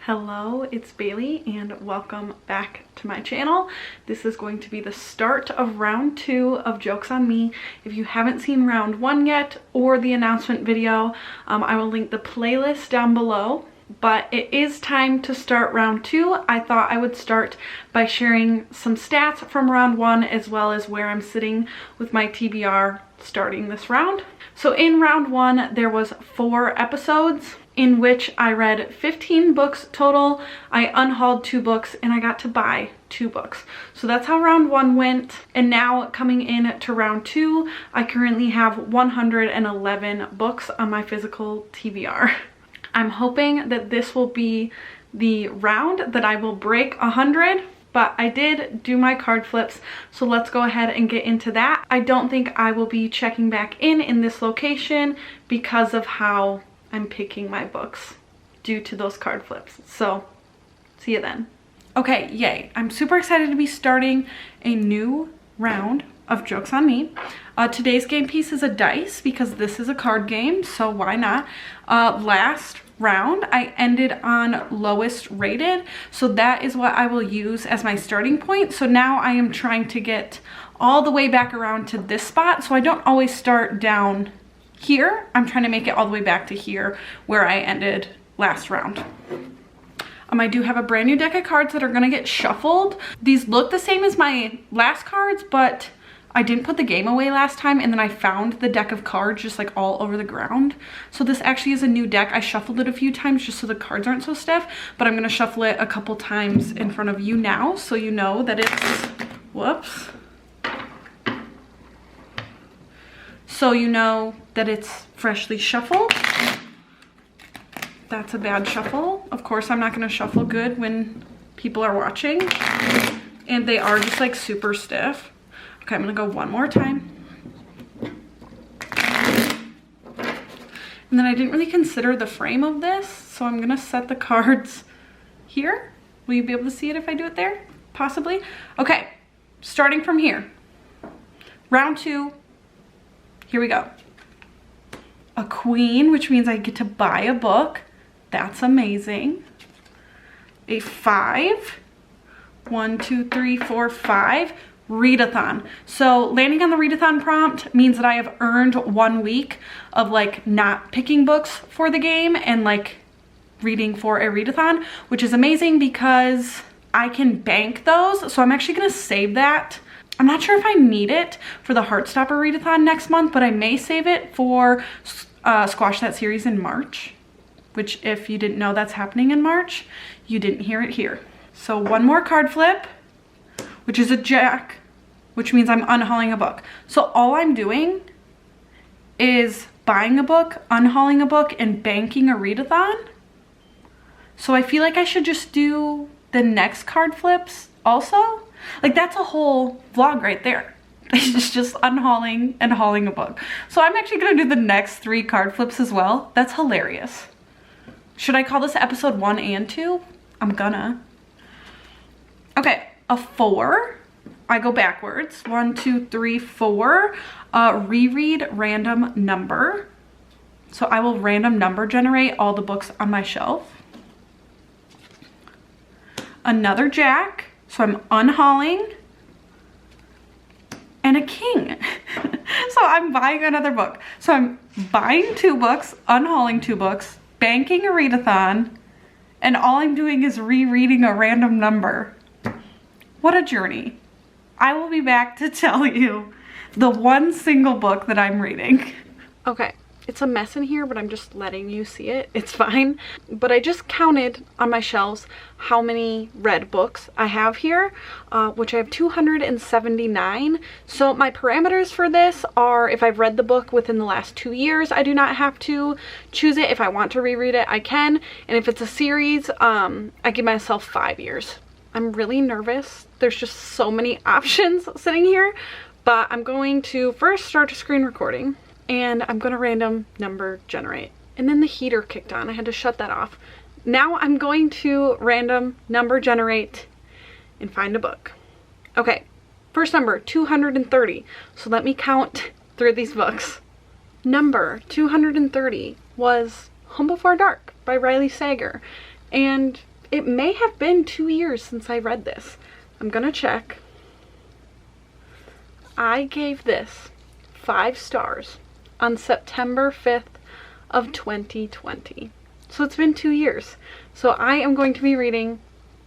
Hello, it's Bailey and welcome back to my channel. This is going to be the start of round 2 of Jokes on Me. If you haven't seen round 1 yet or the announcement video, I will link the playlist down below. But it is time to start round 2. I thought I would start by sharing some stats from round 1 as well as where I'm sitting with my TBR starting this round. So in round 1 there was 4 episodes in which I read 15 books total. I unhauled 2 books and I got to buy 2 books. So that's how round 1 went. And now coming in to round 2, I currently have 111 books on my physical TBR. I'm hoping that this will be the round that I will break 100, but I did do my card flips, so let's go ahead and get into that. I don't think I will be checking back in this location because of how I'm picking my books due to those card flips. So see you then. Okay, yay. I'm super excited to be starting a new round of Jokes on Me. Today's game piece is a dice because this is a card game, so why not? Last round I ended on lowest rated, so that is what I will use as my starting point. So now I am trying to get all the way back around to this spot, so I don't always start down here. I'm trying to make it all the way back to here where I ended last round. I do have a brand new deck of cards that are gonna get shuffled. These look the same as my last cards, but I didn't put the game away last time, and then I found the deck of cards just like all over the ground. So this actually is a new deck. I shuffled it a few times just so the cards aren't so stiff, but I'm gonna shuffle it a couple times in front of you now so you know that it's, whoops. So you know that it's freshly shuffled. That's a bad shuffle. Of course, I'm not gonna shuffle good when people are watching. And they are just like super stiff. Okay, I'm gonna go one more time. And then I didn't really consider the frame of this, so I'm gonna set the cards here. Will you be able to see it if I do it there? Possibly. Okay, starting from here. Round 2, here we go. A queen, which means I get to buy a book. That's amazing. A 5, 1, 2, 3, 4, 5. Readathon. So landing on the readathon prompt means that I have earned 1 week of like not picking books for the game and like reading for a readathon, which is amazing because I can bank those. So I'm actually gonna save that. I'm not sure if I need it for the Heartstopper readathon next month, but I may save it for Squash That Series in March, which if you didn't know that's happening in March, you didn't hear it here. So one more card flip, which is a jack, which means I'm unhauling a book. So all I'm doing is buying a book, unhauling a book, and banking a readathon. So I feel like I should just do the next card flips also. Like that's a whole vlog right there. It's just unhauling and hauling a book. So I'm actually gonna do the next 3 card flips as well. That's hilarious. Should I call this episode 1 and 2? I'm gonna. Okay. A 4, I go backwards, 1, 2, 3, 4, reread random number. So I will random number generate all the books on my shelf. Another jack, so I'm unhauling, and a king. So I'm buying another book. So I'm buying 2 books, unhauling 2 books, banking a readathon, and all I'm doing is rereading a random number. What a journey. I will be back to tell you the one single book that I'm reading. Okay, it's a mess in here, but I'm just letting you see it. It's fine. But I just counted on my shelves how many read books I have here, which I have 279. So my parameters for this are if I've read the book within the last 2 years, I do not have to choose it. If I want to reread it, I can. And if it's a series, I give myself 5 years. I'm really nervous. There's just so many options sitting here, but I'm going to first start a screen recording and I'm going to random number generate. And then the heater kicked on. I had to shut that off. Now I'm going to random number generate and find a book. Okay, first number 230. So let me count through these books. Number 230 was Home Before Dark by Riley Sager. And it may have been 2 years since I read this. I'm gonna check. I gave this 5 stars on September 5th of 2020. So it's been 2 years. So I am going to be reading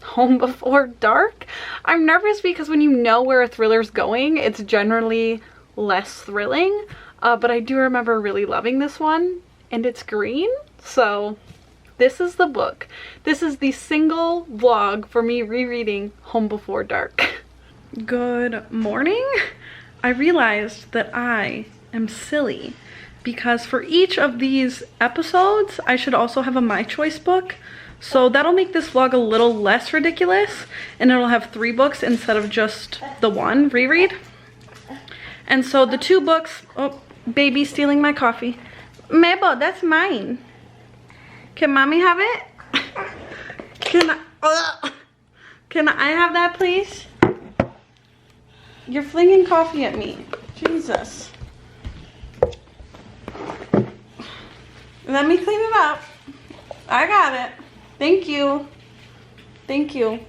Home Before Dark. I'm nervous because when you know where a thriller's going, it's generally less thrilling. But I do remember really loving this one, and it's green. So this is the book. This is the single vlog for me rereading Home Before Dark. Good morning. I realized that I am silly because for each of these episodes, I should also have a My Choice book. So that'll make this vlog a little less ridiculous, and it'll have 3 books instead of just the one reread. And so the 2 books, oh, baby stealing my coffee. Mabel, that's mine. Can mommy have it? Can I have that, please? You're flinging coffee at me. Jesus. Let me clean it up. I got it. Thank you. Thank you.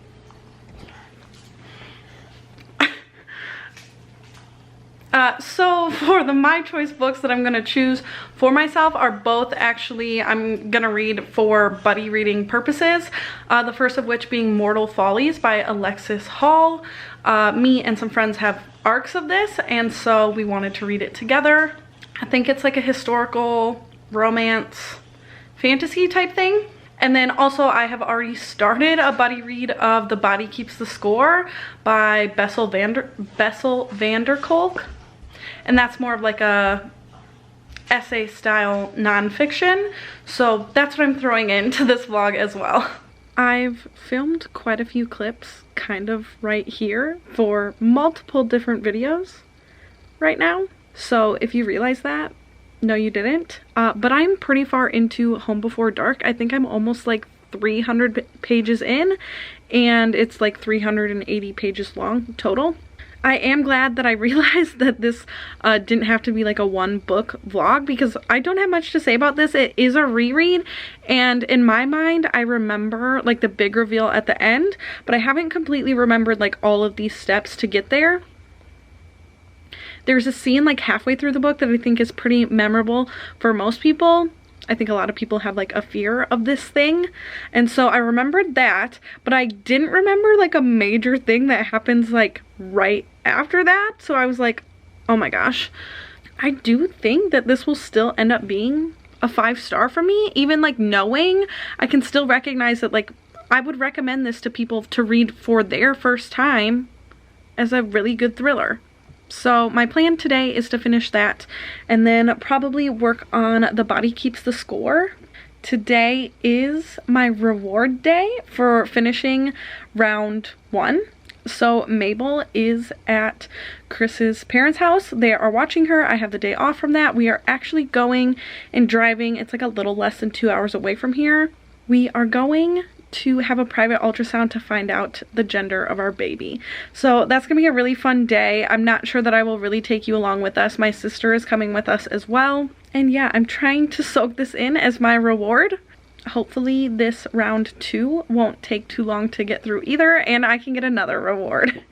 So for the My Choice books that I'm gonna choose for myself are both actually I'm gonna read for buddy reading purposes. The first of which being Mortal Follies by Alexis Hall. Me and some friends have arcs of this, and so we wanted to read it together. I think it's like a historical romance fantasy type thing. And then also I have already started a buddy read of The Body Keeps the Score by Bessel van der Kolk. And that's more of like a essay style nonfiction. So that's what I'm throwing into this vlog as well. I've filmed quite a few clips kind of right here for multiple different videos right now. So if you realize that, no you didn't. But I'm pretty far into Home Before Dark. I think I'm almost like 300 pages in, and it's like 380 pages long total. I am glad that I realized that this didn't have to be like a 1 book vlog, because I don't have much to say about this. It is a reread, and in my mind I remember like the big reveal at the end, but I haven't completely remembered like all of these steps to get there. There's a scene like halfway through the book that I think is pretty memorable for most people. I think a lot of people have like a fear of this thing, and so I remembered that, but I didn't remember like a major thing that happens like right after that. So I was like, oh my gosh. I do think that this will still end up being a 5-star for me, even like knowing I can still recognize that like I would recommend this to people to read for their first time as a really good thriller. So my plan today is to finish that and then probably work on The Body Keeps the Score. Today is my reward day for finishing round 1. So Mabel is at Chris's parents' house. They are watching her. I have the day off from that. We are actually going and driving. It's like a little less than 2 hours away from here. We are going to have a private ultrasound to find out the gender of our baby. So that's gonna be a really fun day. I'm not sure that I will really take you along with us. My sister is coming with us as well. And yeah, I'm trying to soak this in as my reward. Hopefully this round 2 won't take too long to get through either, and I can get another reward.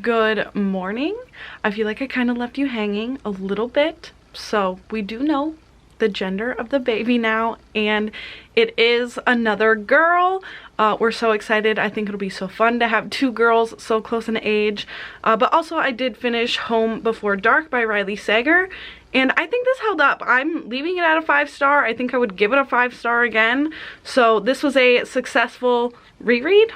Good morning. I feel like I kind of left you hanging a little bit. So we do know the gender of the baby now, and it is another girl. We're so excited. I think it'll be so fun to have 2 girls so close in age. But also I did finish Home Before Dark by Riley Sager, and I think this held up. I'm leaving it at a 5-star. I think I would give it a 5-star again. So this was a successful reread.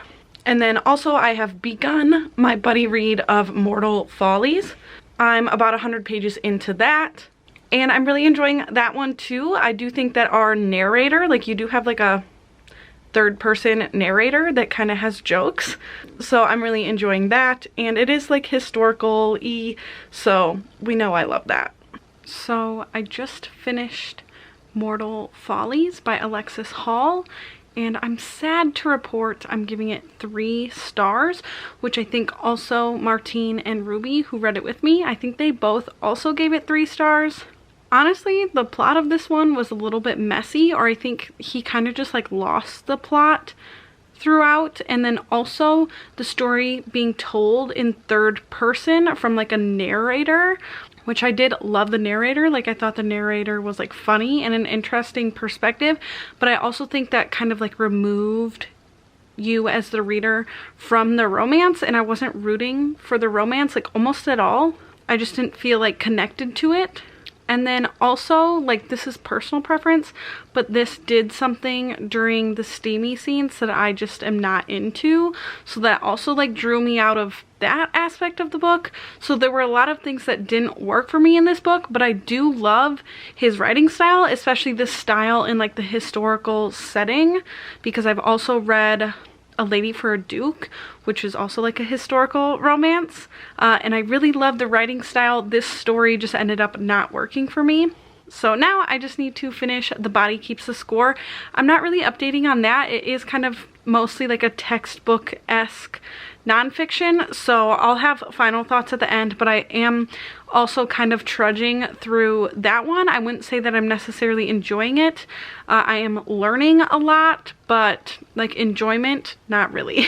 And then also I have begun my buddy read of Mortal Follies. I'm about 100 pages into that, and I'm really enjoying that one too. I do think that our narrator, like you do have like a 3rd-person narrator that kind of has jokes. So I'm really enjoying that, and it is like historical-y, so we know I love that. So I just finished Mortal Follies by Alexis Hall, and I'm sad to report I'm giving it 3 stars, which I think also Martine and Ruby, who read it with me, I think they both also gave it 3 stars. Honestly, the plot of this one was a little bit messy, or I think he kind of just like lost the plot throughout, and then also the story being told in third person from like a narrator, which I did love the narrator. Like, I thought the narrator was like funny and an interesting perspective, but I also think that kind of like removed you as the reader from the romance, and I wasn't rooting for the romance like almost at all. I just didn't feel like connected to it. And then also, like, this is personal preference, but this did something during the steamy scenes that I just am not into. So that also like drew me out of that aspect of the book. So there were a lot of things that didn't work for me in this book, but I do love his writing style, especially this style in like the historical setting, because I've also read A Lady for a Duke, which is also like a historical romance, and I really love the writing style. This story just ended up not working for me. So now I just need to finish The Body Keeps the Score. I'm not really updating on that. It is kind of mostly like a textbook-esque nonfiction, so I'll have final thoughts at the end, but I am also kind of trudging through that one. I wouldn't say that I'm necessarily enjoying it. I am learning a lot, but like enjoyment, not really.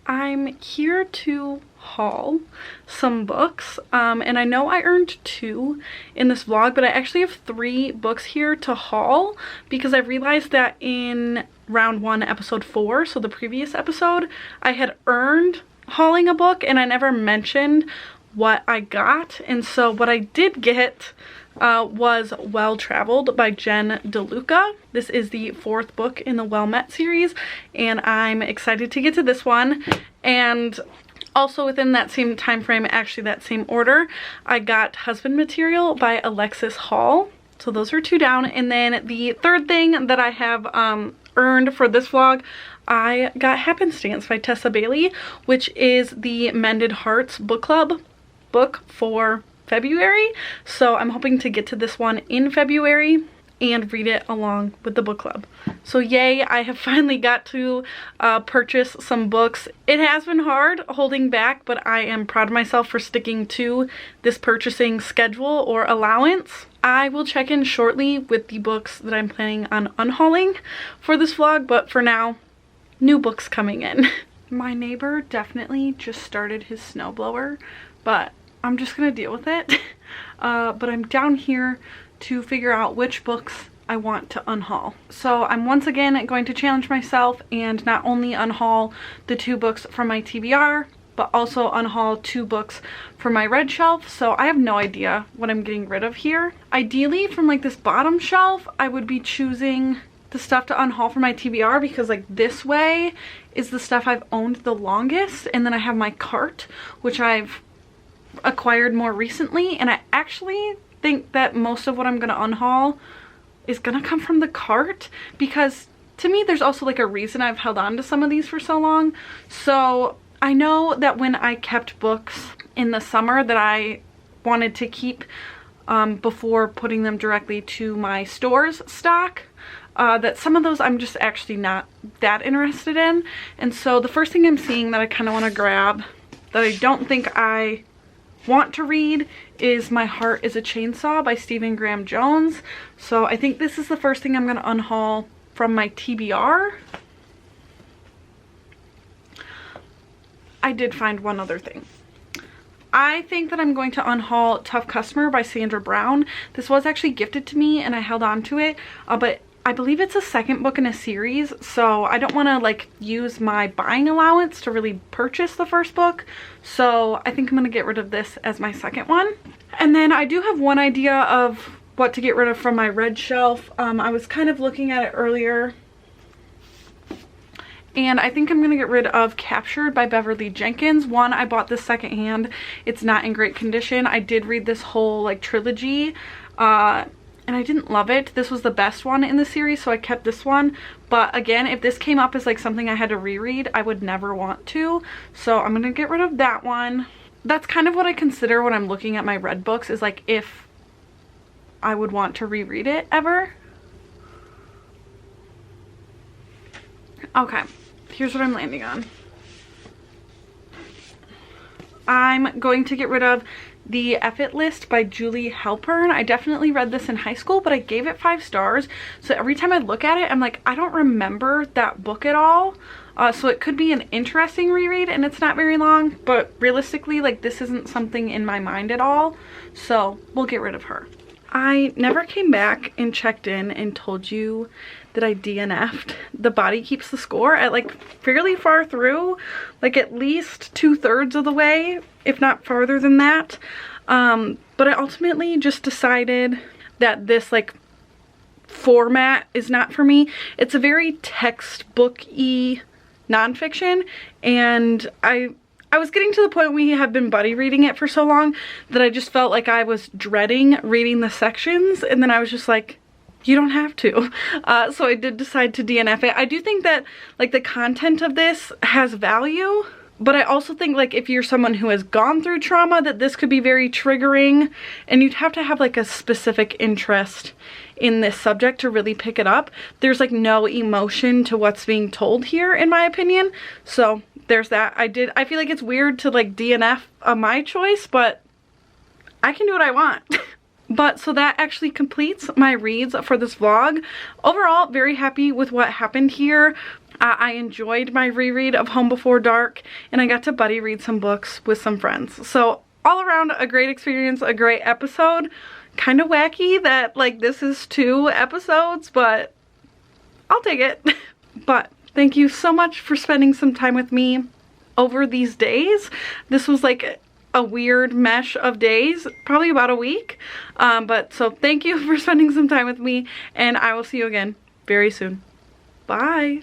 I'm here to haul some books, and I know I earned 2 in this vlog, but I actually have 3 books here to haul because I realized that in round 1 episode 4, so the previous episode, I had earned hauling a book and I never mentioned what I got. And so what I did get was Well Traveled by Jen DeLuca. This is the 4th book in the Well Met series, and I'm excited to get to this one. And also within that same time frame, actually that same order, I got Husband Material by Alexis Hall. So those are 2 down. And then the third thing that I have earned for this vlog, I got Happenstance by Tessa Bailey, which is the Mended Hearts book club book for February. So I'm hoping to get to this one in February and read it along with the book club. So yay, I have finally got to purchase some books. It has been hard holding back, but I am proud of myself for sticking to this purchasing schedule or allowance. I will check in shortly with the books that I'm planning on unhauling for this vlog, but for now, new books coming in. My neighbor definitely just started his snowblower, but I'm just gonna deal with it. But I'm down here to figure out which books I want to unhaul. So I'm once again going to challenge myself and not only unhaul the 2 books from my TBR, but also unhaul 2 books from my red shelf. So I have no idea what I'm getting rid of here. Ideally, from like this bottom shelf, I would be choosing the stuff to unhaul from my TBR, because like this way is the stuff I've owned the longest, and then I have my cart, which I've acquired more recently, and I actually think that most of what I'm gonna unhaul is gonna come from the cart, because to me there's also like a reason I've held on to some of these for so long. So I know that when I kept books in the summer that I wanted to keep before putting them directly to my store's stock, that some of those I'm just actually not that interested in. And so the first thing I'm seeing that I kind of want to grab that I don't think I want to read is My Heart is a Chainsaw by Stephen Graham Jones. So I think this is the first thing I'm going to unhaul from my TBR. I did find one other thing. I think that I'm going to unhaul Tough Customer by Sandra Brown. This was actually gifted to me and I held on to it, but I believe it's a second book in a series, so I don't want to like use my buying allowance to really purchase the first book. So I think I'm going to get rid of this as my second one. And then I do have one idea of what to get rid of from my red shelf. I was kind of looking at it earlier, and I think I'm going to get rid of Captured by Beverly Jenkins. One, I bought this secondhand. It's not in great condition. I did read this whole like trilogy, and I didn't love it. This was the best one in the series, so I kept this one. But again, if this came up as like something I had to reread, I would never want to. So I'm gonna get rid of that one. That's kind of what I consider when I'm looking at my red books, is like if I would want to reread it ever. Okay, here's what I'm landing on. I'm going to get rid of The Effort List by Julie Halpern. I definitely read this in high school, but I gave it 5 stars. So every time I look at it, I'm like, I don't remember that book at all. So it could be an interesting reread, and it's not very long, but realistically, like, this isn't something in my mind at all, so we'll get rid of her. I never came back and checked in and told you that I DNF'd The Body Keeps the Score at like fairly far through, like at least 2/3 of the way, if not farther than that. But I ultimately just decided that this like format is not for me. It's a very textbook-y nonfiction, and I was getting to the point we have been buddy reading it for so long that I just felt like I was dreading reading the sections, and then I was just like, you don't have to. So I did decide to DNF it. I do think that like the content of this has value, but I also think like if you're someone who has gone through trauma, that this could be very triggering, and you'd have to have like a specific interest in this subject to really pick it up. There's like no emotion to what's being told here, in my opinion. So there's that. I feel like it's weird to like DNF my choice, but I can do what I want. But so that actually completes my reads for this vlog. Overall, very happy with what happened here. I enjoyed my reread of Home Before Dark, and I got to buddy read some books with some friends. So all around a great experience, a great episode. Kind of wacky that like this is 2 episodes, but I'll take it. But thank you so much for spending some time with me over these days. This was like a weird mesh of days, probably about a week. But so thank you for spending some time with me, and I will see you again very soon. Bye.